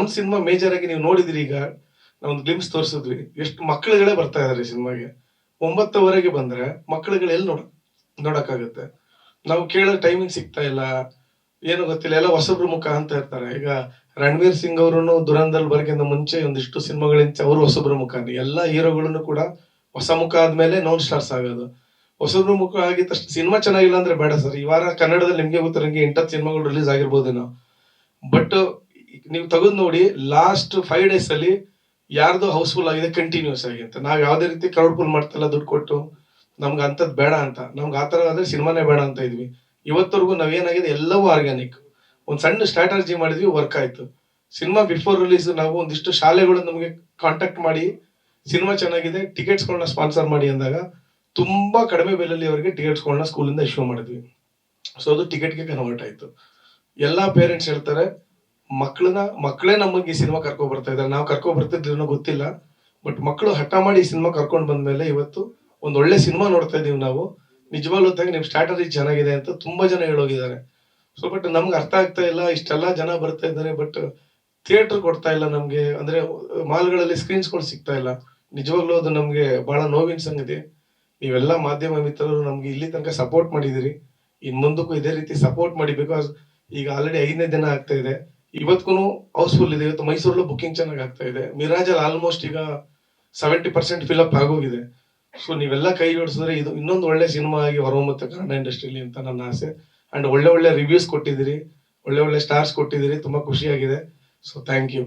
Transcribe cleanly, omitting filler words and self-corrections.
ನಮ್ಮ cinema major ಆಗಿ ನೀವು ನೋಡಿದ್ರಿ ಈಗ ನಾವೊಂದು ಗ್ಲಿಮ್ಸ್ ತೋರಿಸಿದ್ವಿ, ಎಷ್ಟು ಮಕ್ಕಳುಗಳೇ ಬರ್ತಾ ಇದಾರೆ ಸಿನಿಮಾಗೆ. 9:00ವರೆಗೆ ಬಂದ್ರೆ ಮಕ್ಕಳುಗಳು ಎಲ್ಲಿ ನೋಡಕ್ಕಾಗುತ್ತೆ. ನಾವು ಕೇಳೋ ಟೈಮಿಂಗ್ ಸಿಗ್ತಾ ಇಲ್ಲ, ಏನು ಗೊತ್ತಿಲ್ಲ, ಎಲ್ಲ ಹೊಸಬ್ರು ಮುಖ ಅಂತ ಇರ್ತಾರೆ. ಈಗ ರಣವೀರ್ ಸಿಂಗ್ ಅವರು ದುರಂಧರ್ ಬರೋಕ್ಕಿಂತ ಮುಂಚೆ ಒಂದಿಷ್ಟು ಸಿನಿಮಾಗಳಿಂದ ಅವರು ಹೊಸಬ್ರು ಮುಖಾನೆ. ಎಲ್ಲ ಹೀರೋಗಳನ್ನು ಕೂಡ ಹೊಸ ಮುಖ ಆದ್ಮೇಲೆ ನೋನ್ ಸ್ಟಾರ್ಸ್ ಆಗೋದು. ಹೊಸಬ್ರು ಮುಖ ಆಗಿದ ತಕ್ಷಣ ಸಿನಿಮಾ ಚೆನ್ನಾಗಿಲ್ಲ ಅಂದ್ರೆ ಬೇಡ ಸರ್. ಈ ವಾರ ಕನ್ನಡದಲ್ಲಿ ನಿಮ್ಗೆ ಗೊತ್ತಿರಂಗೆ 8 ಸಿನಿಮಾಗಳು ರಿಲೀಸ್ ಆಗಿರ್ಬೋದೇನೋ, ಬಟ್ ನೀವು ತೆಗೆದು ನೋಡಿ ಲಾಸ್ಟ್ 5 days ಅಲ್ಲಿ ಯಾರ್ದು ಹೌಸ್ಫುಲ್ ಆಗಿದೆ ಕಂಟಿನ್ಯೂಸ್ ಆಗಿ ಅಂತ. ನಾವ್ ಯಾವ್ದೇ ರೀತಿ ಕ್ರೌಡ್ ಮಾಡ್ತಾ ಇಲ್ಲ ದುಡ್ಡು ಕೊಟ್ಟು, ನಮ್ಗೆ ಅಂತದ್ ಬೇಡ ಅಂತ, ನಮ್ಗೆ ಆತರ ಆದ್ರೆ ಸಿನಿಮಾನೇ ಬೇಡ ಅಂತ ಇದ್ವಿ. ಇವತ್ತವರೆಗೂ ನಾವೇನಾಗಿದೆ ಎಲ್ಲವೂ ಆರ್ಗ್ಯಾನಿಕ್. ಒಂದ್ ಸಣ್ಣ ಸ್ಟ್ರಾಟಜಿ ಮಾಡಿದ್ವಿ, ವರ್ಕ್ ಆಯ್ತು. ಸಿನಿಮಾ ಬಿಫೋರ್ ರಿಲೀಸ್ ನಾವು ಒಂದಿಷ್ಟು ಶಾಲೆಗಳು ನಮಗೆ ಕಾಂಟ್ಯಾಕ್ಟ್ ಮಾಡಿ ಸಿನಿಮಾ ಚೆನ್ನಾಗಿದೆ ಟಿಕೆಟ್ಸ್ಗಳನ್ನ ಸ್ಪಾನ್ಸರ್ ಮಾಡಿ ಅಂದಾಗ ತುಂಬಾ ಕಡಿಮೆ ಬೆಲೆಯಲ್ಲಿ ಅವರಿಗೆ ಟಿಕೆಟ್ಸ್ಗಳನ್ನ ಸ್ಕೂಲಿಂದ ಇಶ್ಯೂ ಮಾಡಿದ್ವಿ. ಸೊ ಅದು ಟಿಕೆಟ್ಗೆ ಕನ್ವರ್ಟ್ ಆಯ್ತು. ಎಲ್ಲಾ ಪೇರೆಂಟ್ಸ್ ಹೇಳ್ತಾರೆ ಮಕ್ಕಳೇ ನಮಗೆ ಈ ಸಿನಿಮಾ ಕರ್ಕೊ ಬರ್ತಾ ಇದ್ದಾರೆ, ನಾವು ಕರ್ಕೊ ಬರ್ತಿದ್ರೇನೋ ಗೊತ್ತಿಲ್ಲ, ಬಟ್ ಮಕ್ಕಳು ಹಠ ಮಾಡಿ ಈ ಸಿನಿಮಾ ಕರ್ಕೊಂಡು ಬಂದ್ಮೇಲೆ ಇವತ್ತು ಒಂದ್ ಒಳ್ಳೆ ಸಿನಿಮಾ ನೋಡ್ತಾ ಇದೀವಿ ನಾವು. ನಿಜವಾಗ್ಲೂ ನಿಮ್ ಸ್ಟ್ರಾಟಜಿ ಚೆನ್ನಾಗಿದೆ ಅಂತ ತುಂಬಾ ಜನ ಹೇಳೋಗಿದ್ದಾರೆ. ಸೊ ಬಟ್ ನಮ್ಗೆ ಅರ್ಥ ಆಗ್ತಾ ಇಲ್ಲ, ಇಷ್ಟೆಲ್ಲಾ ಜನ ಬರ್ತಾ ಇದ್ದಾರೆ ಬಟ್ ಥಿಯೇಟರ್ ಕೊಡ್ತಾ ಇಲ್ಲ ನಮ್ಗೆ, ಅಂದ್ರೆ ಮಾಲ್ಗಳಲ್ಲಿ ಸ್ಕ್ರೀನ್ಸ್ಗಳು ಸಿಗ್ತಾ ಇಲ್ಲ. ನಿಜವಾಗ್ಲೂ ಅದು ನಮ್ಗೆ ಬಹಳ ನೋವಿನ ಸಂಗತಿ. ನೀವೆಲ್ಲ ಮಾಧ್ಯಮ ಮಿತ್ರರು ನಮ್ಗೆ ಇಲ್ಲಿ ತನಕ ಸಪೋರ್ಟ್ ಮಾಡಿದಿರಿ, ಇನ್ ಮುಂದಕ್ಕೂ ಇದೇ ರೀತಿ ಸಪೋರ್ಟ್ ಮಾಡಿ. ಬಿಕಾಸ್ ಈಗ ಆಲ್ರೆಡಿ 5ನೇ ದಿನ ಆಗ್ತಾ ಇದೆ, ಇವತ್ಗೂ ಹೌಸ್ಫುಲ್ ಇದೆ. ಇವತ್ತು ಮೈಸೂರಲ್ಲೂ ಬುಕಿಂಗ್ ಚೆನ್ನಾಗಿ ಆಗ್ತಾ ಇದೆ. ಮಿರಾಜಲ್ಲಿ ಆಲ್ಮೋಸ್ಟ್ ಈಗ 70% ಫಿಲ್ಅಪ್ ಆಗೋಗಿದೆ. ಸೊ ನೀವೆಲ್ಲ ಕೈ ಜೋಡಿಸಿದ್ರೆ ಇದು ಇನ್ನೊಂದು ಒಳ್ಳೆ ಸಿನಿಮಾ ಆಗಿ ಹೊರಹೊಮ್ಮುತ್ತೆ ಕನ್ನಡ ಇಂಡಸ್ಟ್ರಿಲಿ ಅಂತ ನನ್ನ ಆಸೆ. ಅಂಡ್ ಒಳ್ಳೆ ರಿವ್ಯೂಸ್ ಕೊಟ್ಟಿದ್ದೀರಿ, ಒಳ್ಳೆ ಸ್ಟಾರ್ಸ್ ಕೊಟ್ಟಿದ್ದೀರಿ, ತುಂಬಾ ಖುಷಿಯಾಗಿದೆ. So thank you.